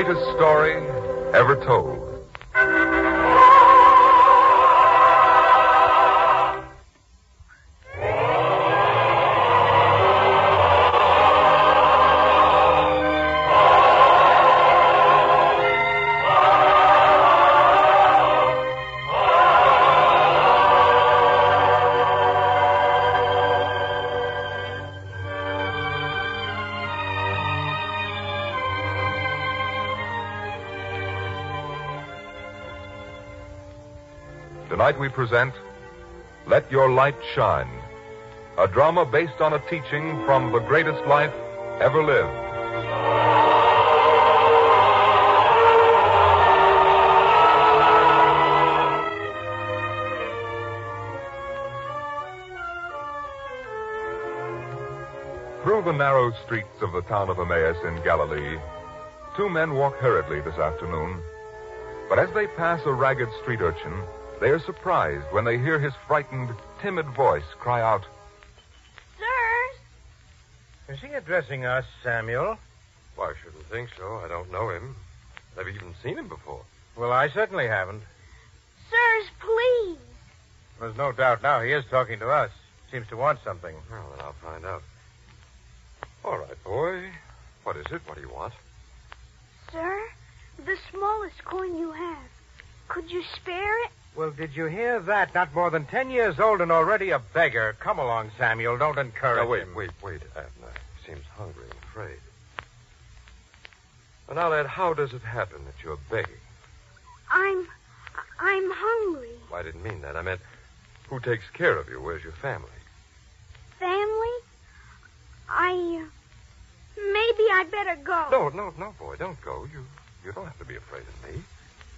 greatest story ever told. Tonight we present Let Your Light Shine, a drama based on a teaching from the greatest life ever lived. Through the narrow streets of the town of Emmaus in Galilee, two men walk hurriedly this afternoon. But as they pass a ragged street urchin, they are surprised when they hear his frightened, timid voice cry out, "Sirs!" Is he addressing us, Samuel? Well, I shouldn't think so. I don't know him. I've even seen him before. Well, I certainly haven't. Sirs, please. There's no doubt now he is talking to us. Seems to want something. Well, then I'll find out. All right, boy. What is it? What do you want? Sir, the smallest coin you have. Could you spare it? Well, did you hear that? Not more than 10 years old and already a beggar. Come along, Samuel. Don't encourage Now, him. wait, Abner. Seems hungry and afraid. Well, now, lad, how does it happen that you're begging? I'm hungry. Well, I didn't mean that. I meant, who takes care of you? Where's your family? Family? Maybe I better go. No, boy, don't go. You don't have to be afraid of me.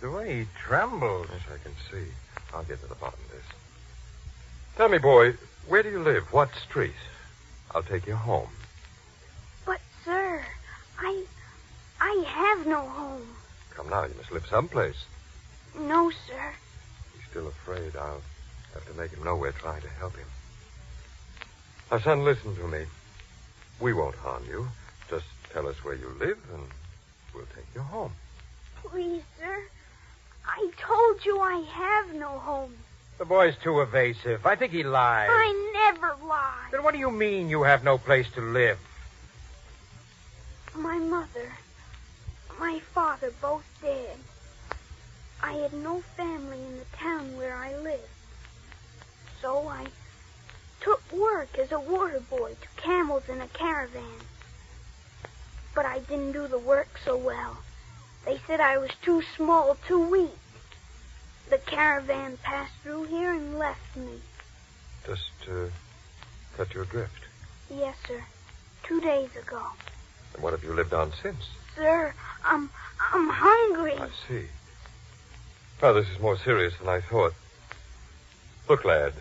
The way he trembles. Yes, I can see. I'll get to the bottom of this. Tell me, boy, where do you live? What street? I'll take you home. But, sir, I have no home. Come now, you must live someplace. No, sir. He's still afraid. I'll have to make him know we're trying to help him. Now, son, listen to me. We won't harm you. Just tell us where you live, and we'll take you home. Please, sir. I told you I have no home. The boy's too evasive. I think he lies. I never lie. Then what do you mean you have no place to live? My mother, my father, both dead. I had no family in the town where I lived. So I took work as a water boy to camels in a caravan. But I didn't do the work so well. They said I was too small, too weak. The caravan passed through here and left me. Just cut you adrift. Yes, sir. 2 days ago. And what have you lived on since? Sir, I'm hungry. I see. Well, this is more serious than I thought. Look, lad,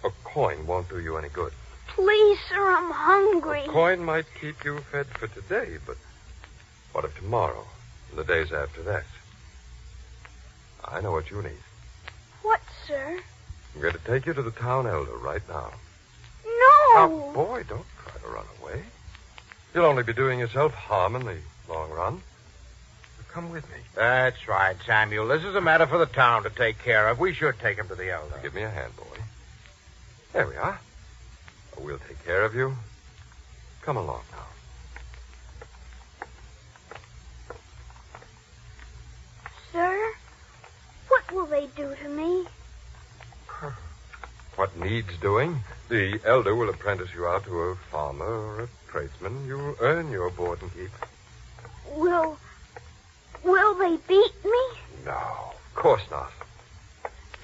a coin won't do you any good. Please, sir, I'm hungry. A coin might keep you fed for today, but what of tomorrow and the days after that? I know what you need. What, sir? I'm going to take you to the town elder right now. No! Now, boy, don't try to run away. You'll only be doing yourself harm in the long run. So come with me. That's right, Samuel. This is a matter for the town to take care of. We should take him to the elder. Give me a hand, boy. There we are. We'll take care of you. Come along now. Sir, what will they do to me? What needs doing? The elder will apprentice you out to a farmer or a tradesman. You'll earn your board and keep. Will they beat me? No, of course not.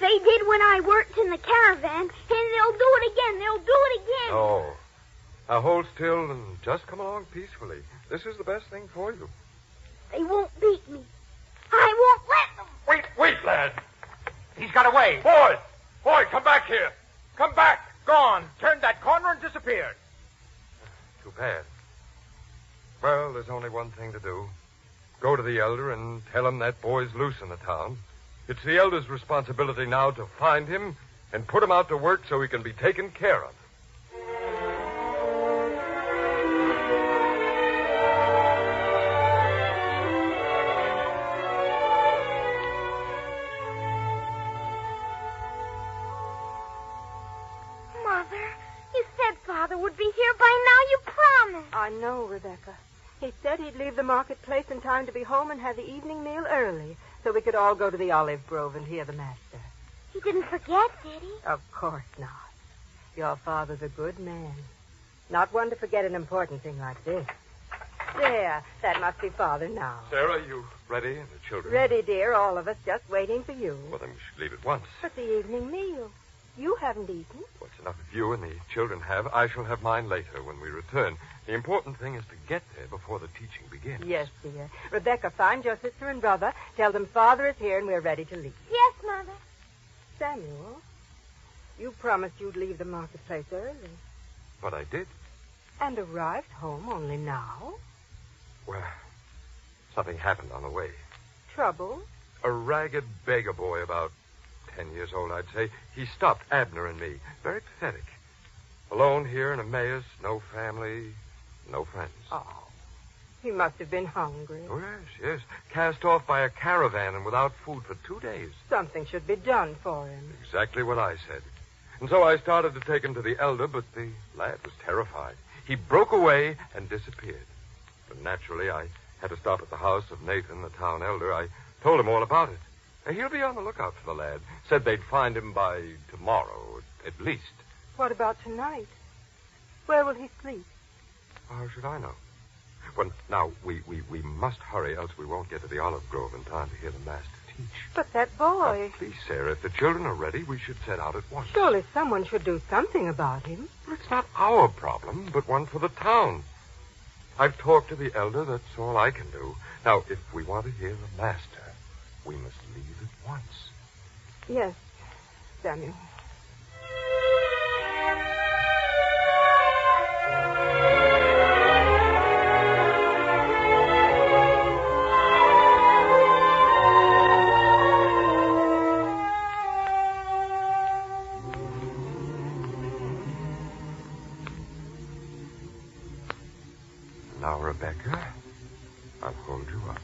They did when I worked in the caravan, and they'll do it again. They'll do it again. No. Now hold still and just come along peacefully. This is the best thing for you. They won't beat me. I won't let them. Wait, lad. He's got away. Boy, come back here. Come back. Gone. Turned that corner and disappeared. Too bad. Well, there's only one thing to do. Go to the elder and tell him that boy's loose in the town. It's the elder's responsibility now to find him and put him out to work so he can be taken care of. would be here by now, you promised. I know, Rebecca. He said he'd leave the marketplace in time to be home and have the evening meal early, so we could all go to the olive grove and hear the master. He didn't forget, did he? Of course not. Your father's a good man. Not one to forget an important thing like this. There, that must be Father now. Sarah, you ready? And the children? Ready, dear, all of us just waiting for you. Well, then we should leave at once. But the evening meal. You haven't eaten. Well, it's enough if you and the children have. I shall have mine later when we return. The important thing is to get there before the teaching begins. Yes, dear. Rebecca, find your sister and brother. Tell them Father is here and we're ready to leave. Yes, Mother. Samuel, you promised you'd leave the marketplace early. But I did. And arrived home only now? Well, something happened on the way. Trouble? A ragged beggar boy about 10 years old, I'd say. He stopped Abner and me. Very pathetic. Alone here in Emmaus, no family, no friends. Oh, he must have been hungry. Oh, yes. Cast off by a caravan and without food for 2 days. Something should be done for him. Exactly what I said. And so I started to take him to the elder, but the lad was terrified. He broke away and disappeared. But naturally, I had to stop at the house of Nathan, the town elder. I told him all about it. He'll be on the lookout for the lad. Said they'd find him by tomorrow, at least. What about tonight? Where will he sleep? How should I know? Well, now, we must hurry, else we won't get to the olive grove in time to hear the master teach. But that boy... Now, please, Sarah, if the children are ready, we should set out at once. Surely someone should do something about him. Well, it's not our problem, but one for the town. I've talked to the elder. That's all I can do. Now, if we want to hear the master, we must leave at once. Yes, Samuel. Now, Rebecca, I'll hold you up.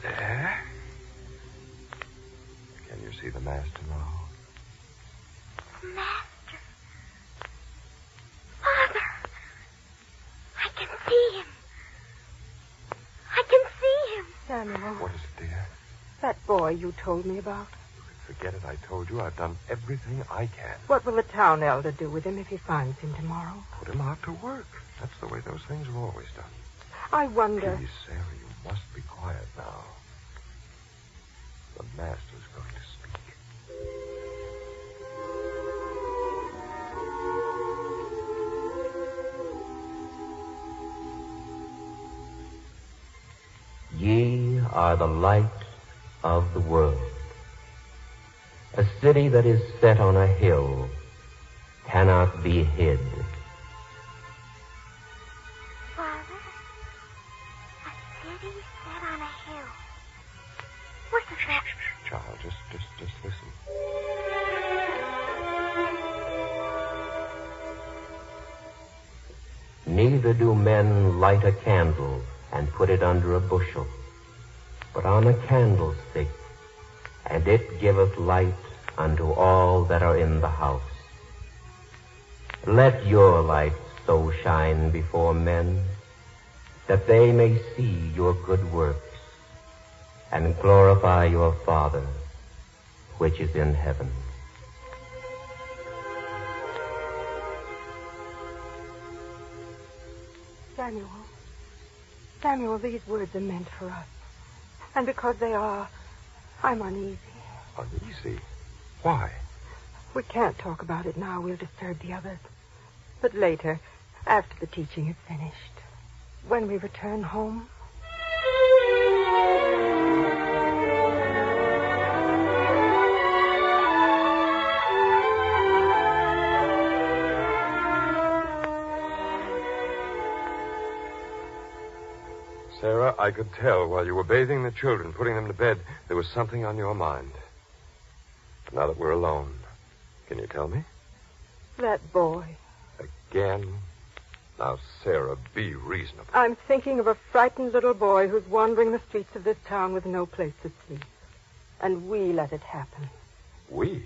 There. Can you see the master now? Master. Father. I can see him. I can see him. Samuel, What is it, dear? that boy you told me about. Forget it. I told you I've done everything I can. What will the town elder do with him if he finds him tomorrow? Put him out to work. That's the way those things are always done. I wonder... Please, Sarah, you must be quiet now. The master's going to speak. Ye are the light of the world. A city that is set on a hill cannot be hid. Father, a city set on a hill. What does that... Child, just listen. Neither do men light a candle and put it under a bushel, but on a candlestick, and it giveth light unto all that are in the house. Let your light so shine before men, that they may see your good works, and glorify your Father, which is in heaven. Samuel, these words are meant for us. And because they are, I'm uneasy. Uneasy? Why? We can't talk about it now. We'll disturb the others. But later, after the teaching is finished, when we return home... Sarah, I could tell while you were bathing the children, putting them to bed, there was something on your mind. But now that we're alone, can you tell me? That boy. Again? Now, Sarah, be reasonable. I'm thinking of a frightened little boy who's wandering the streets of this town with no place to sleep. And we let it happen. We?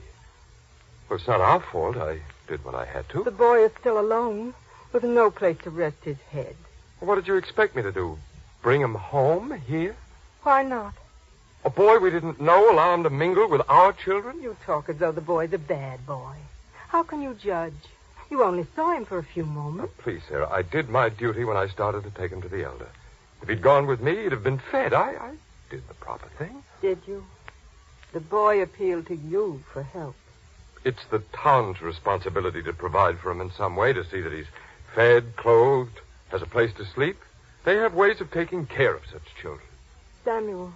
Well, it's not our fault. I did when I had to. The boy is still alone, with no place to rest his head. What did you expect me to do? Bring him home here? Why not? A boy we didn't know, allow him to mingle with our children? You talk as though the boy's a bad boy. How can you judge? You only saw him for a few moments. Now, please, Sarah, I did my duty when I started to take him to the elder. If he'd gone with me, he'd have been fed. I did the proper thing. Did you? The boy appealed to you for help. It's the town's responsibility to provide for him in some way, to see that he's fed, clothed, has a place to sleep. They have ways of taking care of such children. Samuel,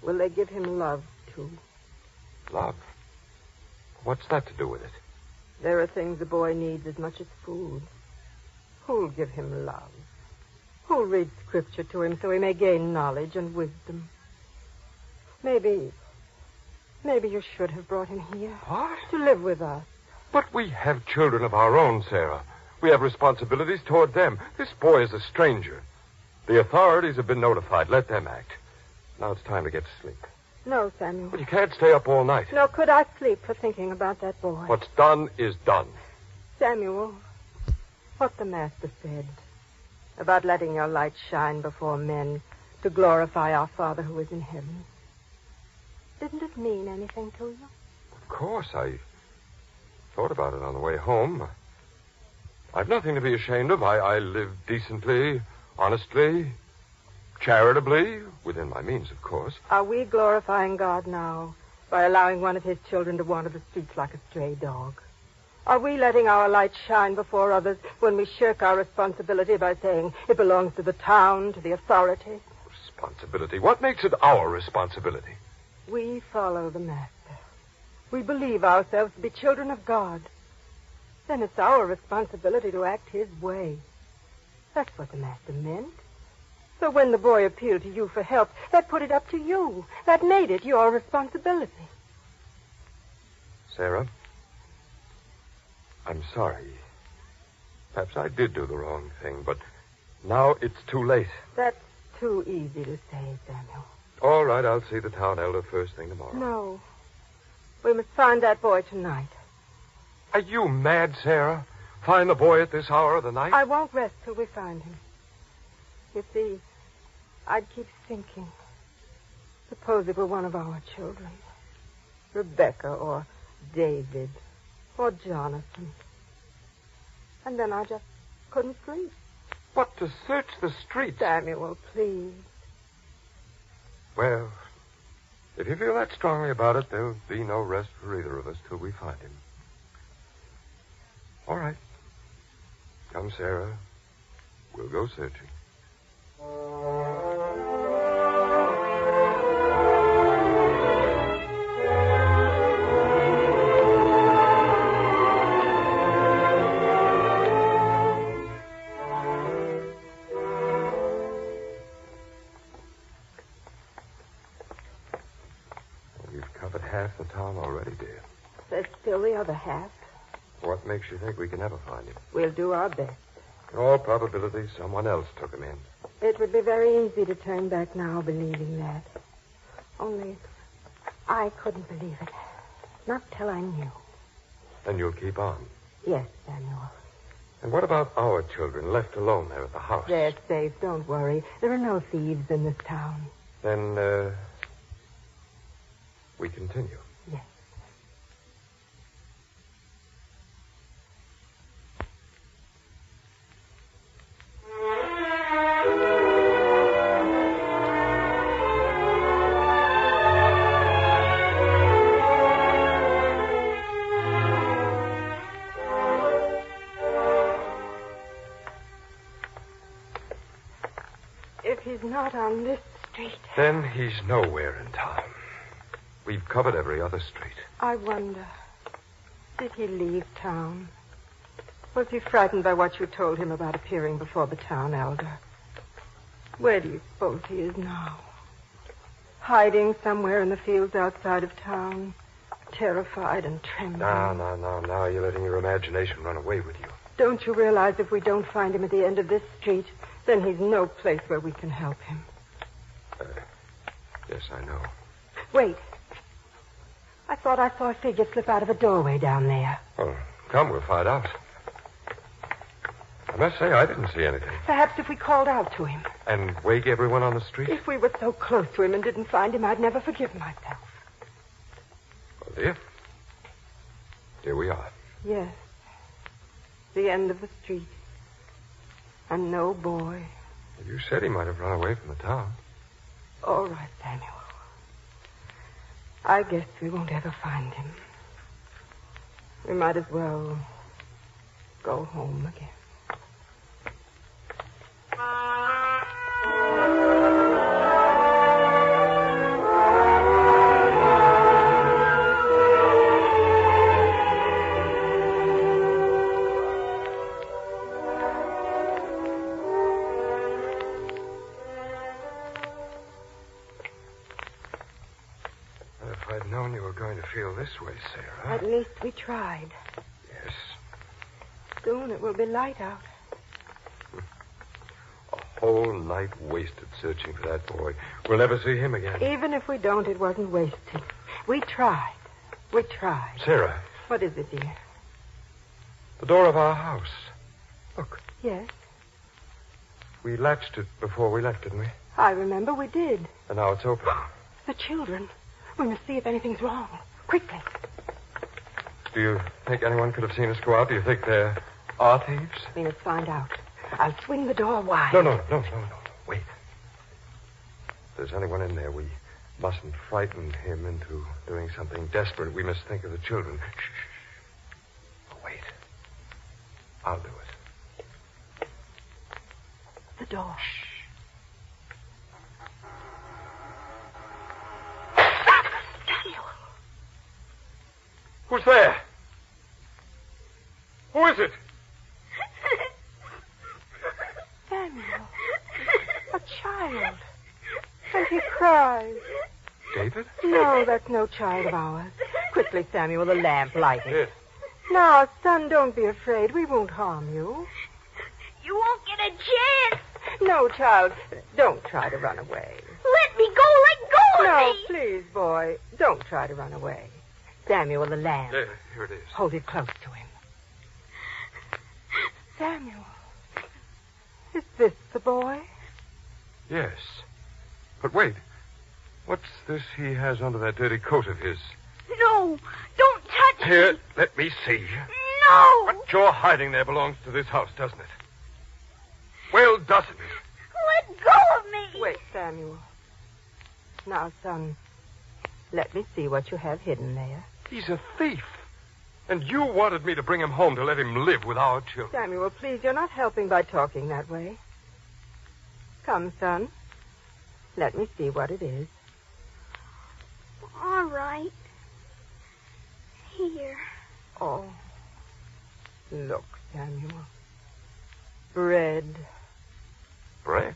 will they give him love, too? Love? What's that to do with it? There are things the boy needs as much as food. Who'll give him love? Who'll read scripture to him so he may gain knowledge and wisdom? Maybe you should have brought him here. What? To live with us. But we have children of our own, Sarah. We have responsibilities toward them. This boy is a stranger. The authorities have been notified. Let them act. Now it's time to get to sleep. No, Samuel. But you can't stay up all night. No, could I sleep for thinking about that boy? What's done is done. Samuel, what the Master said about letting your light shine before men to glorify our Father who is in heaven. Didn't it mean anything to you? Of course, I thought about it on the way home. I've nothing to be ashamed of. I live decently, honestly, charitably, within my means, of course. Are we glorifying God now by allowing one of his children to wander the streets like a stray dog? Are we letting our light shine before others when we shirk our responsibility by saying it belongs to the town, to the authorities? Responsibility? What makes it our responsibility? We follow the Master. We believe ourselves to be children of God. Then it's our responsibility to act his way. That's what the Master meant. So when the boy appealed to you for help, that put it up to you. That made it your responsibility. Sarah, I'm sorry. Perhaps I did do the wrong thing, but now it's too late. That's too easy to say, Samuel. All right, I'll see the town elder first thing tomorrow. No. We must find that boy tonight. Are you mad, Sarah? Find the boy at this hour of the night? I won't rest till we find him. You see, I'd keep thinking. Suppose it were one of our children. Rebecca or David or Jonathan. And then I just couldn't sleep. But to search the streets... Samuel, please. Well, if you feel that strongly about it, there'll be no rest for either of us till we find him. All right. Come, Sarah. We'll go searching. We've covered half the town already, dear. There's still the other half. What makes you think we can never find him? We'll do our best. In all probability, someone else took him in. It would be very easy to turn back now believing that. Only I couldn't believe it. Not till I knew. Then you'll keep on. Yes, Samuel. And what about our children left alone there at the house? They're safe. Don't worry. There are no thieves in this town. Then, we continue. Yes. If he's not on this street... Then he's nowhere in town. We've covered every other street. I wonder, did he leave town? Was he frightened by what you told him about appearing before the town elder? Where do you suppose he is now? Hiding somewhere in the fields outside of town, terrified and trembling. Now. You're letting your imagination run away with you. Don't you realize if we don't find him at the end of this street, then he's no place where we can help him? Yes, I know. Wait. I thought I saw a figure slip out of a doorway down there. Oh, Come, we'll find out. I must say, I didn't see anything. Perhaps if we called out to him. And wake everyone on the street? If we were so close to him and didn't find him, I'd never forgive myself. Well, dear, here we are. Yes. The end of the street. And no boy. You said he might have run away from the town. All right, Samuel. I guess we won't ever find him. We might as well go home again. If I'd known you were going to feel this way, Sarah. At least we tried. Yes. Soon it will be light out. A whole night wasted searching for that boy. We'll never see him again. Even if we don't, it wasn't wasted. We tried. We tried. Sarah, What is it, dear? the door of our house. Look, Yes, we latched it before we left, didn't we? I remember we did. And now it's open. The children. We must see if anything's wrong. Quickly. Do you think anyone could have seen us go out? Do you think there are thieves? We must find out. I'll swing the door wide. No. Wait. If there's anyone in there, we mustn't frighten him into doing something desperate. We must think of the children. Shh. Oh, wait. I'll do it. The door. Samuel. Who's there? Who is it? Samuel. A child. And he cries. David? No, that's no child of ours. Quickly, Samuel, the lamp lighted. Yes. Now, son, don't be afraid. We won't harm you. You won't get a chance. No, child, don't try to run away. Let me go. Let go No, of me. please, boy, don't try to run away. Samuel, the lamp. Here it is. Hold it close to him. Samuel, is this the boy? Yes. But wait. What's this he has under that dirty coat of his? No, don't touch Here, me. let me see. No. What you're hiding there belongs to this house, doesn't it? Well, doesn't it? Let go of me. Wait, Samuel. Now, son, let me see what you have hidden there. He's a thief. And you wanted me to bring him home to let him live with our children. Samuel, please, you're not helping by talking that way. Come, son. Let me see what it is. All right. Here. Oh. Look, Samuel. Bread. Bread?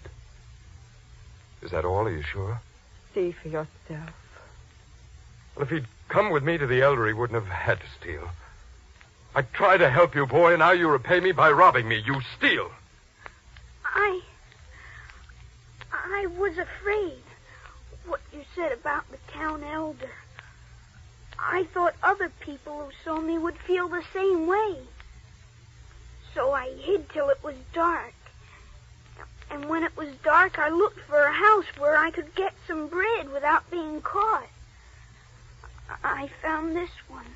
Is that all? Are you sure? See for yourself. Well, if he'd come with me to the elder, he wouldn't have had to steal. I tried to help you, boy, and now you repay me by robbing me. You steal. I was afraid. What you said about the town elder. I thought other people who saw me would feel the same way. So I hid till it was dark. And when it was dark, I looked for a house where I could get some bread without being caught. I found this one.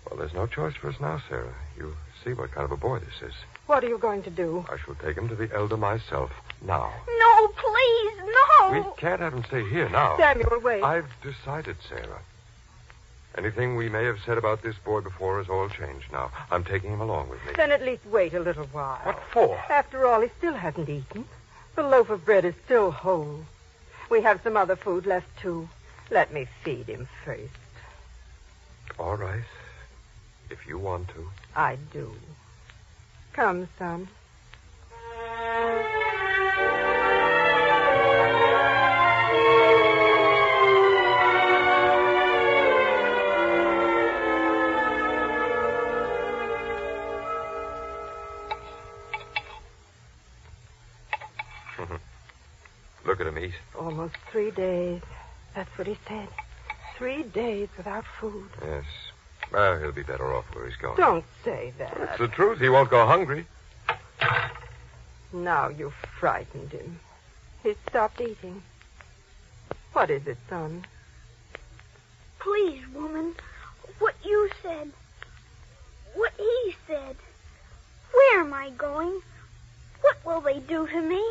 Well, there's no choice for us now, Sarah. You see what kind of a boy this is. What are you going to do? I shall take him to the elder myself now. No, please, no. We can't have him stay here now. Samuel, wait. I've decided, Sarah. Anything we may have said about this boy before is all changed now. I'm taking him along with me. Then at least wait a little while. What for? After all, he still hasn't eaten. The loaf of bread is still whole. We have some other food left, too. Let me feed him first. All right. If you want to. I do. Come, son. Look at him eat. Almost 3 days. That's what he said. 3 days without food. Yes. Well, he'll be better off where he's going. Don't say that. It's the truth. He won't go hungry. Now you've frightened him. He's stopped eating. What is it, son? Please, woman, what you said, what he said. Where am I going? What will they do to me?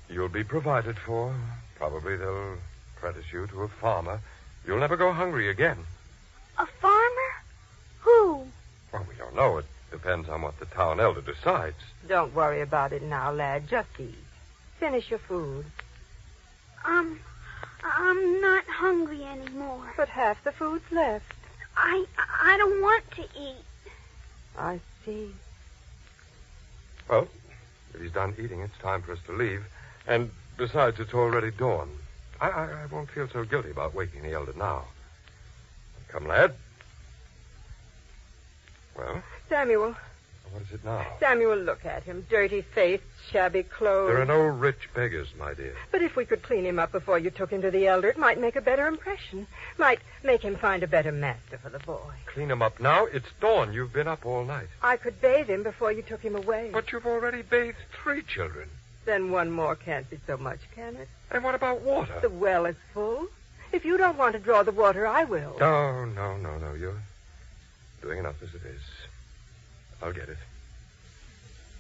You'll be provided for. Probably they'll apprentice you to a farmer. You'll never go hungry again. A farmer? Who? Well, we don't know. It depends on what the town elder decides. Don't worry about it now, lad. Just eat. Finish your food. I'm not hungry anymore. But half the food's left. I don't want to eat. I see. Well, if he's done eating, it's time for us to leave. And besides, it's already dawn. I won't feel so guilty about waking the elder now. Come, lad. Well? Samuel. What is it now? Samuel, look at him. Dirty face, shabby clothes. There are no rich beggars, my dear. But if we could clean him up before you took him to the elder, it might make a better impression. Might make him find a better master for the boy. Clean him up now? It's dawn. You've been up all night. I could bathe him before you took him away. But you've already bathed 3 children. Then one more can't be so much, can it? And what about water? The well is full. If you don't want to draw the water, I will. No. You're doing enough as it is. I'll get it.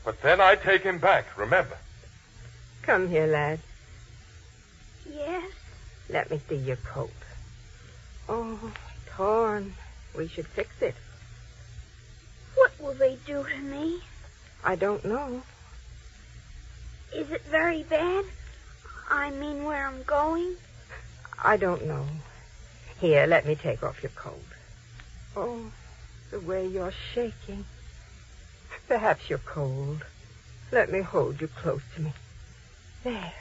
But then I take him back, remember. Come here, lad. Yes? Let me see your coat. Oh, torn. We should fix it. What will they do to me? I don't know. Is it very bad? I mean, where I'm going? I don't know. Here, let me take off your coat. Oh, the way you're shaking. Perhaps you're cold. Let me hold you close to me. There.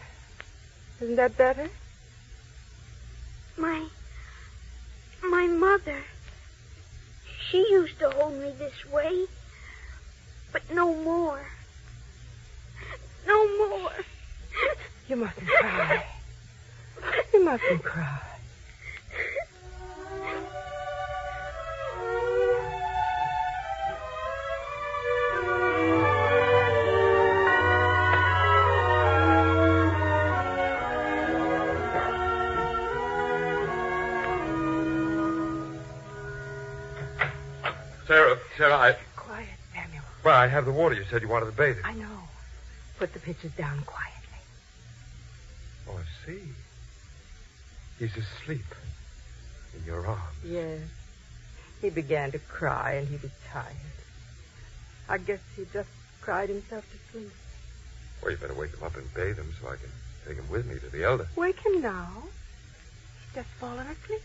Isn't that better? My mother. She used to hold me this way. But no more. No more. You mustn't cry. You mustn't cry. Sarah, Quiet, Samuel. Well, I have the water. You said you wanted to bathe it. I know. Put the pitchers down quietly. Oh, I see. He's asleep in your arms. Yes. He began to cry, and he was tired. I guess he just cried himself to sleep. Well, you better wake him up and bathe him so I can take him with me to the elder. Wake him now. He's just fallen asleep.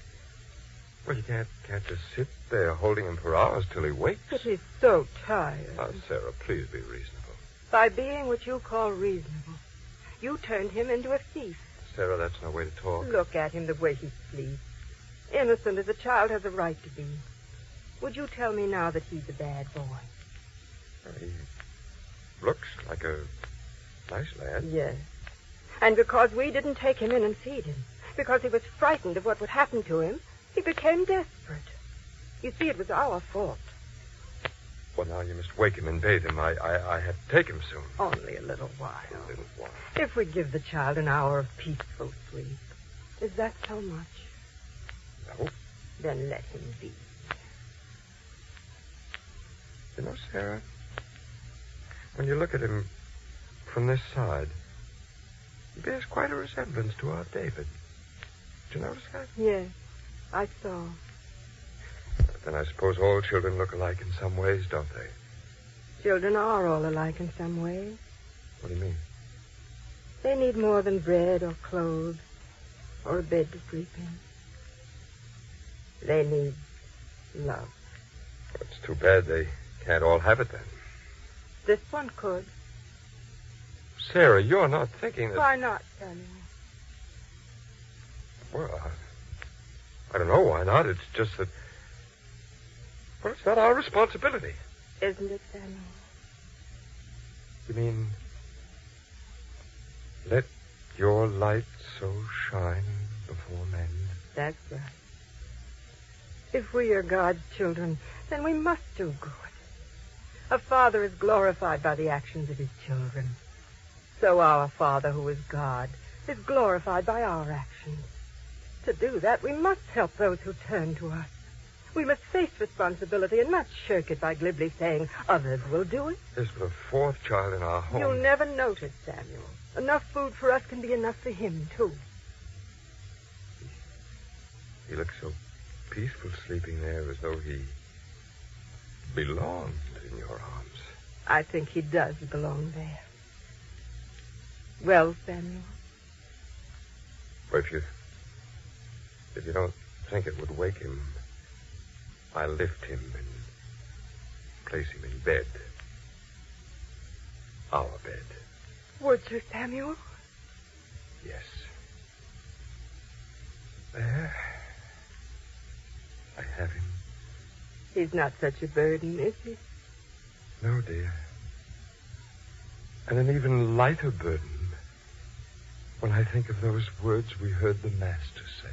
Well, you can't just sit there holding him for hours till he wakes. But he's so tired. Now, Sarah, please be reasonable. By being what you call reasonable, you turned him into a thief. Sarah, that's no way to talk. Look at him the way he sleeps. Innocent as a child has a right to be. Would you tell me now that he's a bad boy? He looks like a nice lad. Yes. And because we didn't take him in and feed him, because he was frightened of what would happen to him, he became desperate. You see, it was our fault. Well, now you must wake him and bathe him. I have to take him soon. Only a little while. A little while. If we give the child an hour of peaceful sleep, is that so much? No. Then let him be. You know, Sarah, when you look at him from this side, he bears quite a resemblance to our David. Did you notice that? Yes, I saw. But then I suppose all children look alike in some ways, don't they? Children are all alike in some ways. What do you mean? They need more than bread or clothes or a bed to sleep in. They need love. It's too bad they can't all have it then. This one could. Sarah, you're not thinking that... Why not, Samuel? Well, I don't know why not. It's just that... Well, it's not our responsibility. Isn't it, Samuel? You mean... Let your light so shine before men. That's right. If we are God's children, then we must do good. A father is glorified by the actions of his children. So our Father, who is God, is glorified by our actions. To do that, we must help those who turn to us. We must face responsibility and not shirk it by glibly saying, others will do it. There's but a fourth child in our home. You'll never notice, Samuel. Enough food for us can be enough for him, too. He looks so peaceful sleeping there as though he belonged in your arms. I think he does belong there. Well, Samuel? But if you don't think it would wake him, I'll lift him and place him in bed. Our bed. Would you, Samuel? Yes. There. I have him. He's not such a burden, is he? No, dear. And an even lighter burden when I think of those words we heard the Master say.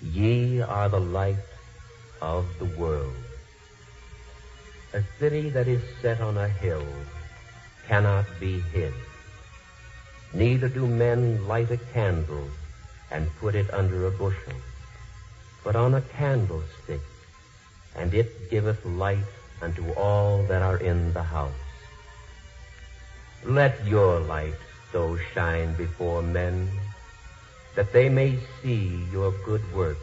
Ye are the light of the world. A city that is set on a hill cannot be hid. Neither do men light a candle and put it under a bushel, but on a candlestick, and it giveth light unto all that are in the house. Let your light so shine before men, that they may see your good works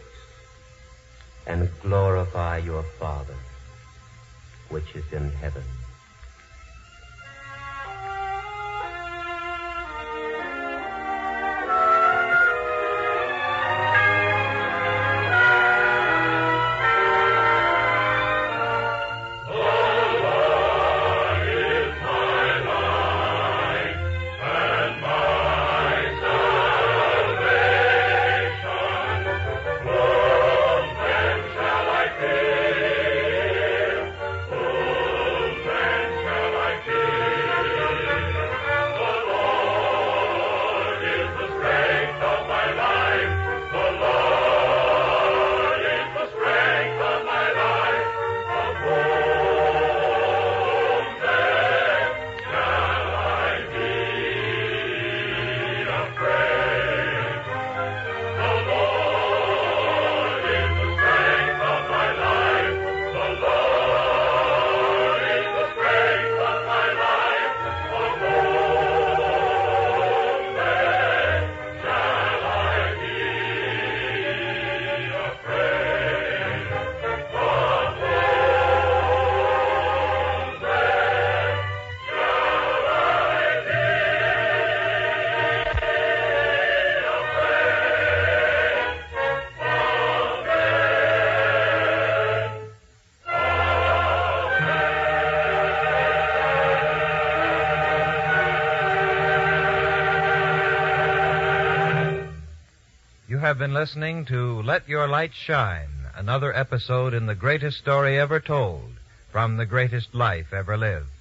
and glorify your Father, which is in heaven. You have been listening to Let Your Light Shine, another episode in the greatest story ever told, from the greatest life ever lived.